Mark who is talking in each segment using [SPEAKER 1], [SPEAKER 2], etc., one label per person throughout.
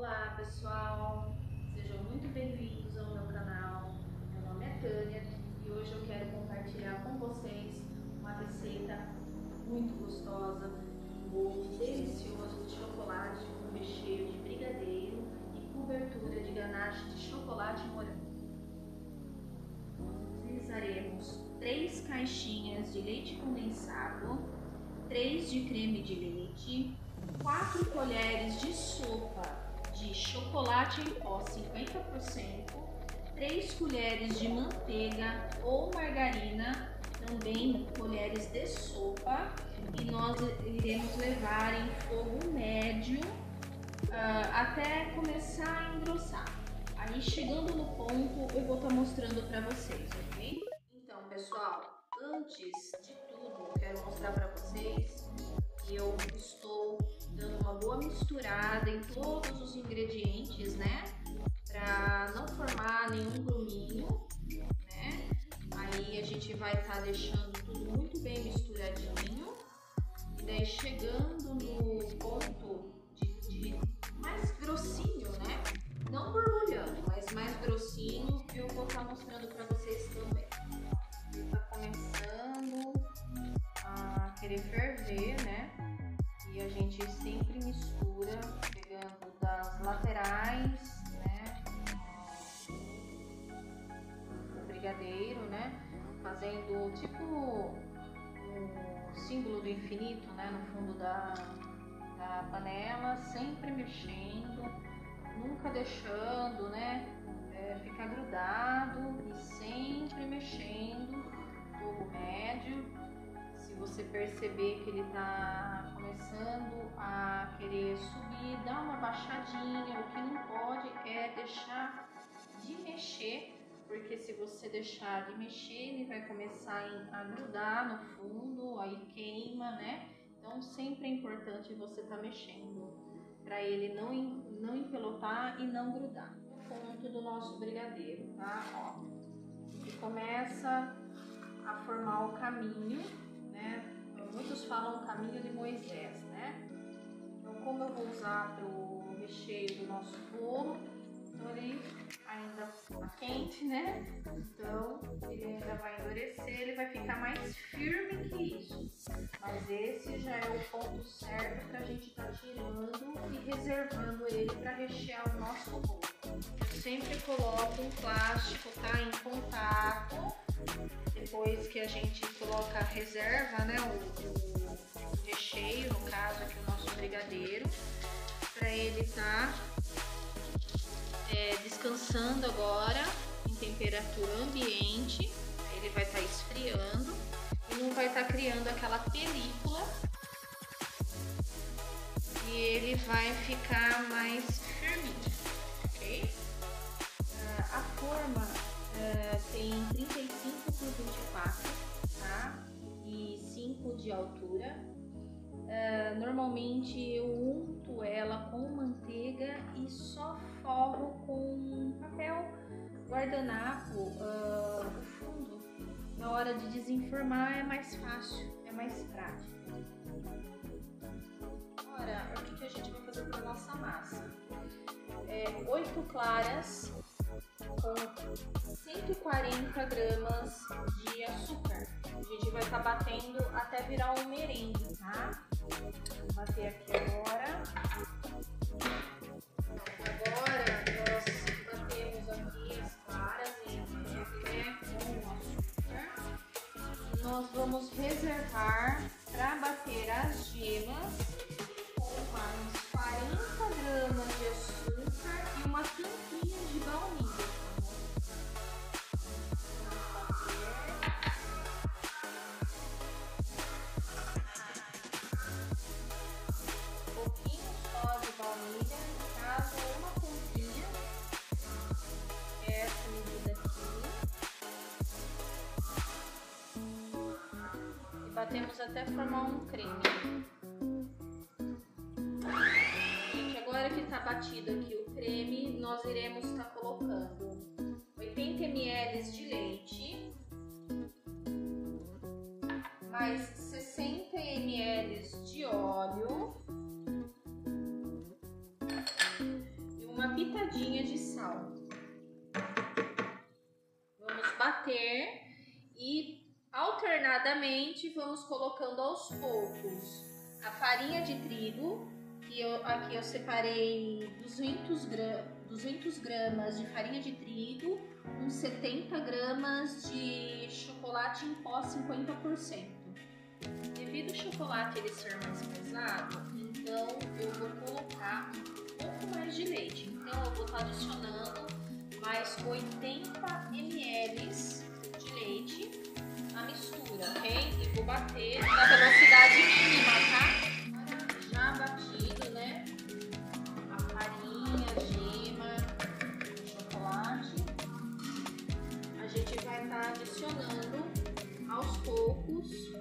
[SPEAKER 1] Olá pessoal, sejam muito bem-vindos ao meu canal. Meu nome é Tânia e hoje eu quero compartilhar com vocês uma receita muito gostosa, um bolo delicioso de chocolate com recheio de brigadeiro e cobertura de ganache de chocolate morango. Utilizaremos 3 caixinhas de leite condensado, 3 de creme de leite, 4 colheres de sopa de chocolate em pó 50%, 3 colheres de manteiga ou margarina, também colheres de sopa, e nós iremos levar em fogo médio até começar a engrossar. Aí chegando no ponto eu vou estar mostrando para vocês, ok? Então pessoal, antes de tudo quero mostrar para vocês que eu estou dando uma boa misturada em todos os ingredientes, né? Para não formar nenhum gruminho, né? Aí a gente vai estar deixando tudo muito bem misturadinho. E daí chegando no ponto de mais grossinho, né? Não borbulhando, mas mais grossinho, eu vou estar mostrando para vocês também. Está começando a querer ferver, né? E a gente sempre mistura, pegando das laterais, né? O brigadeiro, né? Fazendo tipo o símbolo do infinito, né? No fundo da panela, sempre mexendo, nunca deixando, né? Ficar grudado e sempre mexendo, fogo médio. Se você perceber que ele está começando a querer subir, dá uma baixadinha. O que não pode é deixar de mexer, porque se você deixar de mexer, ele vai começar a grudar no fundo, aí queima, né? Então sempre é importante você estar mexendo, para ele não empelotar e não grudar. O ponto do nosso brigadeiro, tá? Ó, ele começa a formar o caminho, né? Muitos falam caminho de Moisés, né? Então, como eu vou usar para o recheio do nosso bolo, então ele ainda está quente, né? Então ele ainda vai endurecer, ele vai ficar mais firme que isso. Mas esse já é o ponto certo para a gente estar tirando e reservando ele para rechear o nosso bolo. Eu sempre coloco um plástico, tá? Em contato. Depois que a gente coloca a reserva, né, o recheio, no caso aqui o nosso brigadeiro, para ele estar descansando agora em temperatura ambiente. Ele vai estar esfriando e não vai estar criando aquela película, e ele vai ficar mais firminho, ok? A forma tem 35 por 24, tá? E 5 de altura. Normalmente eu unto ela com manteiga e só forro com papel guardanapo o fundo. Na hora de desenformar é mais fácil, é mais prático. Agora, o que a gente vai fazer para nossa massa? 8 claras com 140 gramas de açúcar. A gente vai estar batendo até virar um merengue, tá? Vou bater aqui agora. Agora nós batemos aqui as claras em neve, com açúcar. Nós vamos reservar para bater as gemas com mais 40 gramas de açúcar e uma tampinha de baunilha. Baunilha, no caso uma pontinha, essa medida aqui, e batemos até formar um creme. Gente, agora que está batido aqui o creme, nós iremos estar colocando 80 ml de leite, mais 60 ml de óleo. pitadinha de sal. Vamos bater e alternadamente vamos colocando aos poucos a farinha de trigo, que aqui eu separei 200 gramas de farinha de trigo, uns 70 gramas de chocolate em pó 50%. Devido ao chocolate ele ser mais pesado, então eu vou colocar um pouco mais de leite. Então eu vou estar adicionando mais 80 ml de leite na mistura, ok? E vou bater na velocidade mínima, tá? Já batido, né? A farinha, a gema, o chocolate. A gente vai estar adicionando aos poucos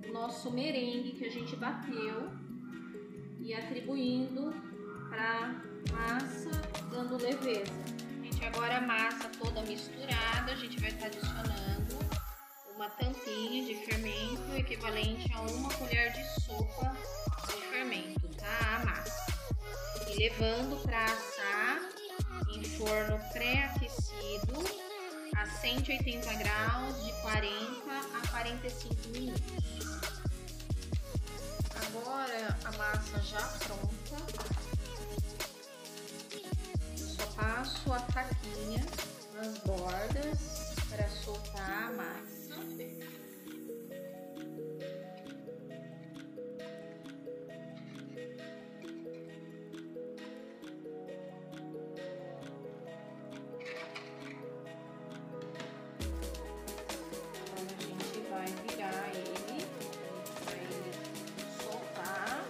[SPEAKER 1] o nosso merengue que a gente bateu e atribuindo para massa, dando leveza. Gente, agora a massa toda misturada, a gente vai estar adicionando uma tampinha de fermento equivalente a 1 colher de sopa de fermento, tá? A massa. E levando para assar em forno pré-aquecido a 180 graus de 40 a 45 minutos. Agora a massa já pronta, eu só passo a faquinha nas bordas para soltar a massa. Agora a gente vai virar ele para ele soltar.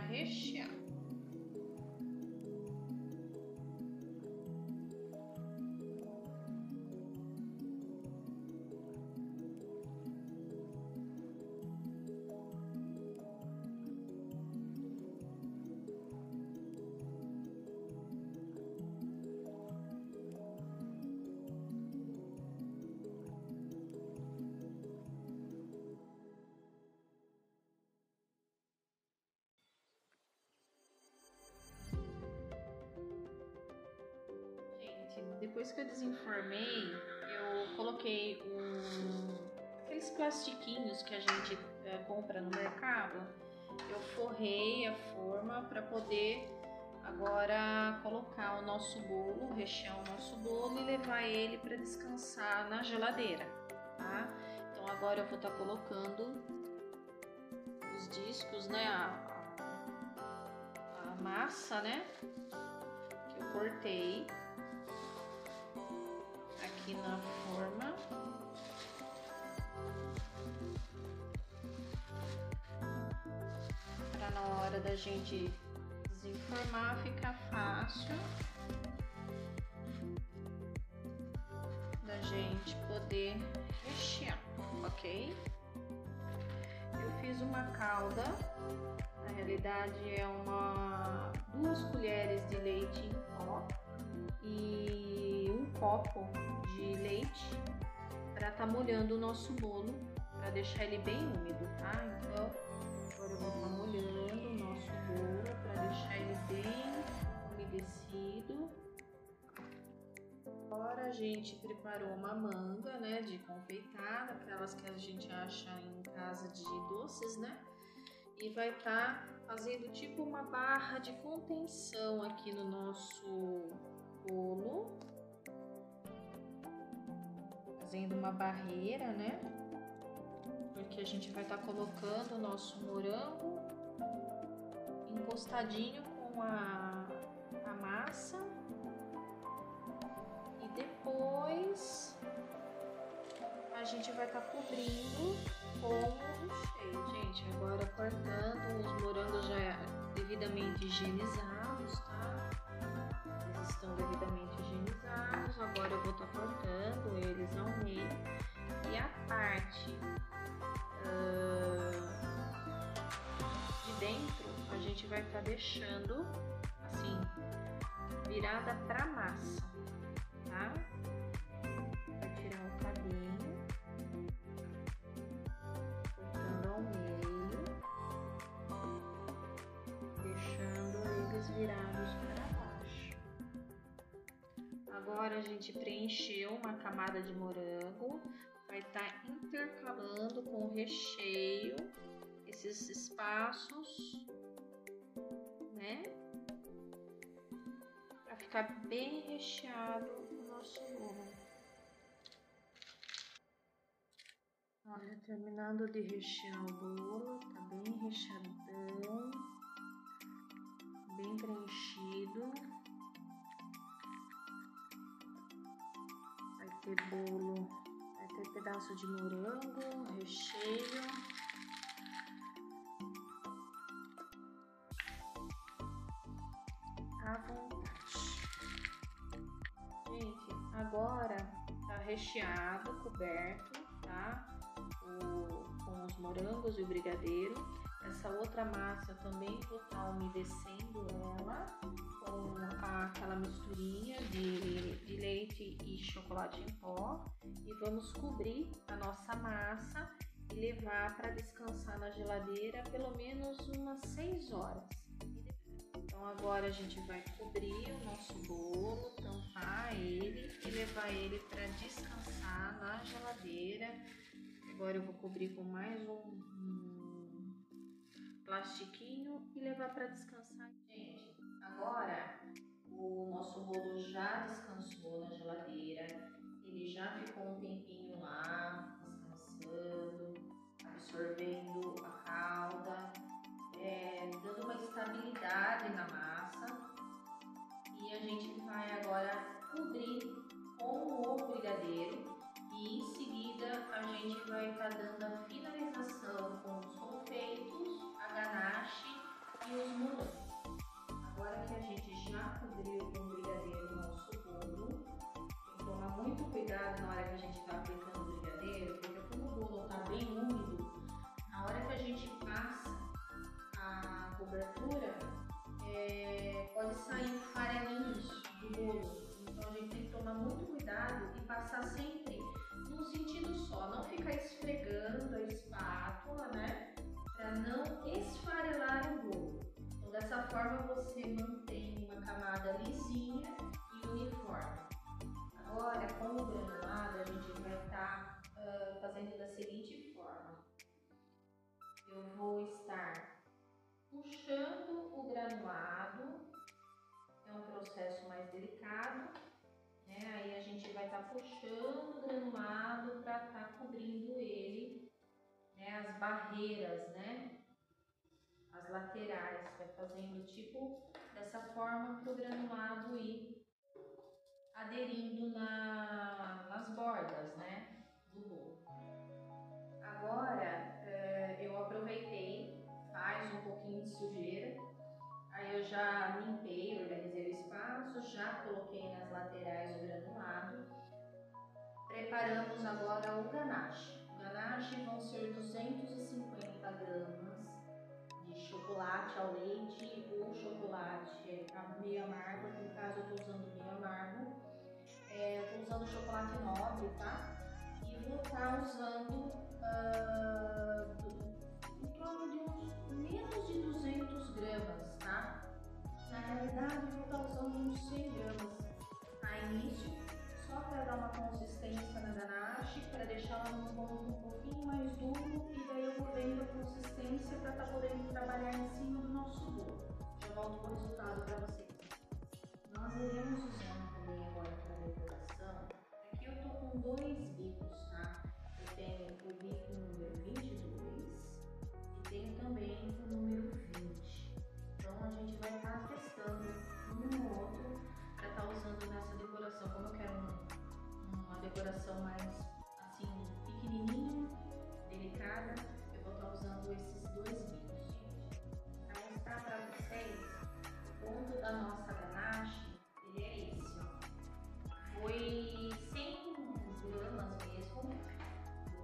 [SPEAKER 1] Rechear. Depois que eu desenformei, eu coloquei aqueles plastiquinhos que a gente compra no mercado. Eu forrei a forma para poder agora colocar o nosso bolo, rechear o nosso bolo e levar ele para descansar na geladeira, tá? Então agora eu vou estar colocando os discos, né? A massa, né? Que eu cortei aqui na forma. Para na hora da gente desenformar ficar fácil da gente poder rechear, ok? Eu fiz uma calda, na realidade é 2 colheres de leite em pó e 1 copo de leite para estar molhando o nosso bolo, para deixar ele bem úmido, tá? Então, agora eu vou estar molhando o nosso bolo para deixar ele bem umedecido. Agora a gente preparou uma manga, né, de confeitar, aquelas que a gente acha em casa de doces, né? E vai estar fazendo tipo uma barra de contenção aqui no nosso bolo, fazendo uma barreira, né? Porque a gente vai estar colocando o nosso morango encostadinho com a massa e depois a gente vai estar cobrindo com o recheio. Gente, agora cortando os morangos já devidamente higienizados, tá? Eles estão devidamente higienizados. Agora eu vou estar cortando eles ao meio. E a parte de dentro a gente vai estar deixando assim, virada para massa, tá? Vou tirar o cabinho, cortando ao meio, deixando eles virados para baixo. Agora a gente preencheu uma camada de morango, vai estar intercalando com o recheio esses espaços, né? Para ficar bem recheado o nosso bolo. Olha, terminando de rechear o bolo, tá bem recheadão, bem preenchido. Vai ter bolo, vai ter pedaço de morango, recheio. À vontade. Gente, agora tá recheado, coberto, tá? Com os morangos e o brigadeiro. Essa outra massa eu também vou estar umedecendo ela com aquela misturinha de leite e chocolate em pó. E vamos cobrir a nossa massa e levar para descansar na geladeira pelo menos umas 6 horas. Então agora a gente vai cobrir o nosso bolo, tampar ele e levar ele para descansar na geladeira. Agora eu vou cobrir com mais um plastiquinho e levar para descansar. Gente, agora o nosso bolo já descansou na geladeira, ele já ficou um tempinho lá, descansando, absorvendo a calda. Dando uma estabilidade na massa, e a gente vai agora cobrir com o brigadeiro e em seguida a gente vai estar dando a finalização com os confeitos, a ganache e os morangos. Agora que a gente já cobriu com o brigadeiro o nosso bolo, tem que tomar muito cuidado na hora que a gente está aplicando o brigadeiro, porque como o bolo está bem úmido, na hora que a gente passa a cobertura, pode sair farelinhos do bolo. Então a gente tem que tomar muito cuidado e passar sempre num sentido só, não ficar esfregando a espátula, né? Para não esfarelar o bolo. Então dessa forma você mantém uma camada lisinha e uniforme. Agora com o granulado a gente vai estar fazendo da seguinte forma. Eu vou estar puxando o granulado, é um processo mais delicado, né? Aí a gente vai estar puxando o granulado para estar cobrindo ele, né? As barreiras, né? As laterais, vai fazendo tipo dessa forma para o granulado ir aderindo nas bordas, né? Do bolo. Agora eu aproveitei, faz um pouquinho de sujeira, aí eu já limpei, organizei o espaço, já coloquei nas laterais o granulado. Preparamos agora o ganache. O ganache vão ser 250 gramas de chocolate ao leite ou chocolate meio amargo, no caso eu estou usando meio amargo. Estou usando chocolate nobre, tá? E vou estar usando em torno de uns menos de 200 gramas, tá? Na realidade, eu vou estar usando uns 100 gramas a início, só para dar uma consistência na ganache, para deixar ela num ponto um pouquinho mais duro, e daí eu vou vendo a consistência para estar podendo trabalhar em cima do nosso bolo. Já volto com o resultado para vocês. Nós iremos usando também agora para decoração. Aqui eu tô com 2 bicos, tá? Eu tenho o bico número 22 e tenho também o número 20. Então a gente vai estar testando um ou outro para estar usando nessa decoração. Como eu quero uma decoração mais assim decorada, eu vou estar usando esses dois vidros. Para mostrar para vocês, o ponto da nossa ganache, ele é esse, ó. Foi 100 gramas mesmo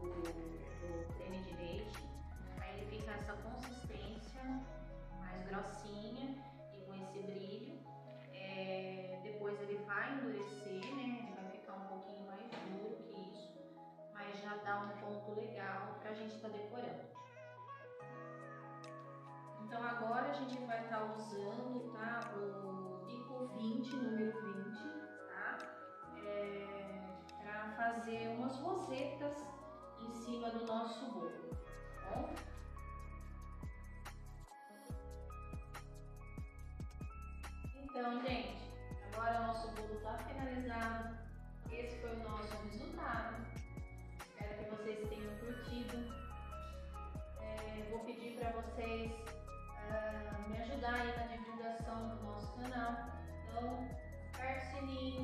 [SPEAKER 1] do creme de leite. Aí ele fica essa consistência mais grossinha e com esse brilho. Depois ele vai endurecer, né? Ele vai ficar um pouquinho mais duro que isso, mas já dá um ponto legal pra gente estar decorando. Então agora a gente vai estar usando, tá, o bico 20, número 20, tá? Para fazer umas rosetas em cima do nosso bolo, tá bom? Então, gente, agora o nosso bolo está finalizado. Esse foi o nosso resultado. Espero que vocês tenham curtido. Vou pedir para vocês me ajudar aí na divulgação do nosso canal. Então, aperte o sininho,